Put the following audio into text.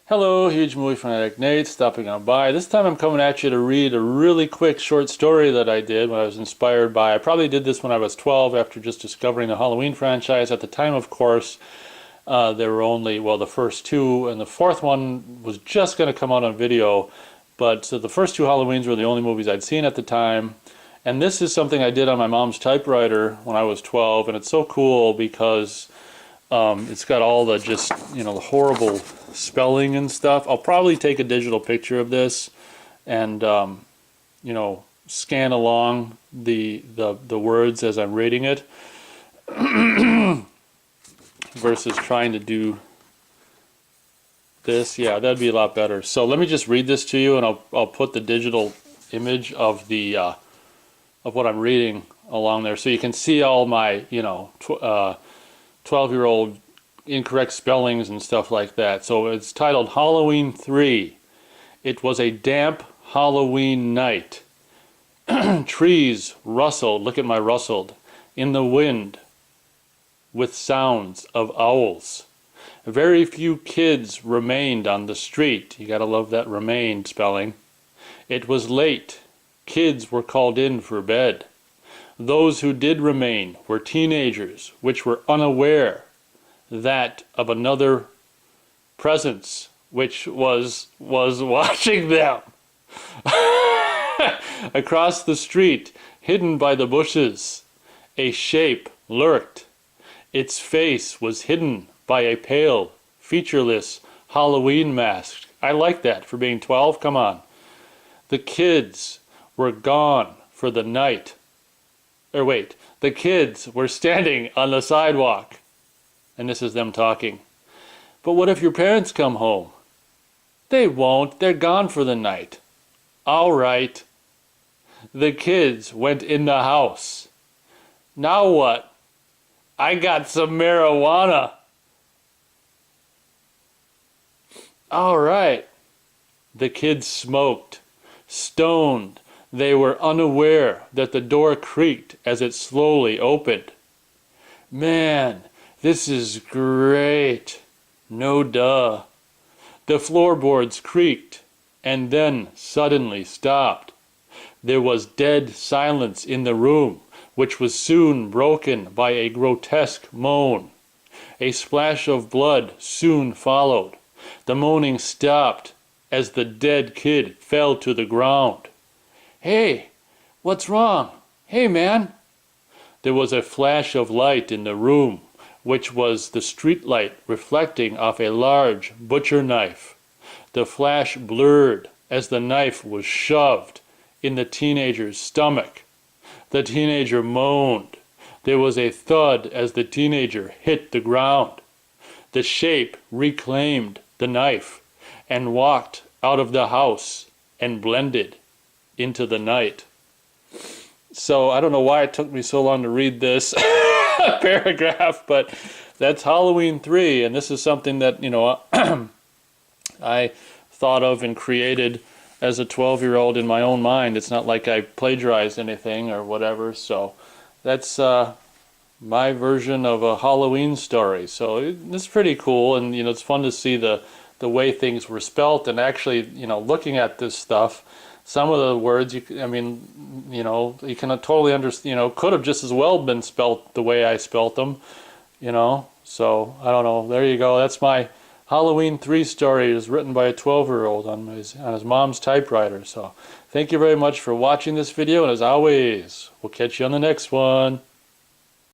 Hello, huge movie fanatic Nate, stopping on by. This time I'm coming at you to read a really quick short story that I did when I was inspired by. I probably did this when I was 12 after just discovering the Halloween franchise. At the time, of course, there were only, well, the first two, and the fourth one was just going to come out on video. But so the first two Halloweens were the only movies I'd seen at the time. And this is something I did on my mom's typewriter when I was 12, and it's so cool because it's got all the just, the horrible spelling and stuff. I'll probably take a digital picture of this and, scan along the words as I'm reading it versus trying to do this. Yeah, that'd be a lot better. So let me just read this to you, and I'll put the digital image of the of what I'm reading along there so you can see all my 12-year-old incorrect spellings and stuff like that. So it's titled Halloween 3. It was a damp Halloween night. Trees rustled, look at my rustled, in the wind with sounds of owls. Very few kids remained on the street. You gotta love that remained spelling. It was late. Kids were called in for bed. Those who did remain were teenagers, which were unaware that of another presence which was watching them. Across the street, hidden by the bushes, a shape lurked. Its face was hidden by a pale, featureless Halloween mask. I like that for being 12, come on. The kids were gone for the night. The kids were standing on the sidewalk. And this is them talking. But what if your parents come home? They won't. They're gone for the night. All right. The kids went in the house. Now what? I got some marijuana. All right. The kids smoked. Stoned. They were unaware that the door creaked as it slowly opened. Man, this is great. No duh. The floorboards creaked and then suddenly stopped. There was dead silence in the room, which was soon broken by a grotesque moan. A splash of blood soon followed. The moaning stopped as the dead kid fell to the ground. Hey, what's wrong? Hey, man. There was a flash of light in the room, which was the street light reflecting off a large butcher knife. The flash blurred as the knife was shoved in the teenager's stomach. The teenager moaned. There was a thud as the teenager hit the ground. The shape reclaimed the knife and walked out of the house and blended into the night. So I don't know why it took me so long to read this paragraph, but that's Halloween 3, and this is something that, I thought of and created as a 12-year-old in my own mind. It's not like I plagiarized anything or whatever, so that's my version of a Halloween story. So it's pretty cool, and it's fun to see the way things were spelt, and actually, looking at this stuff, some of the words, you can totally understand, could have just as well been spelt the way I spelt them, so I don't know. There you go. That's my Halloween 3 story. It was written by a 12-year-old on his mom's typewriter. So thank you very much for watching this video, and as always, we'll catch you on the next one.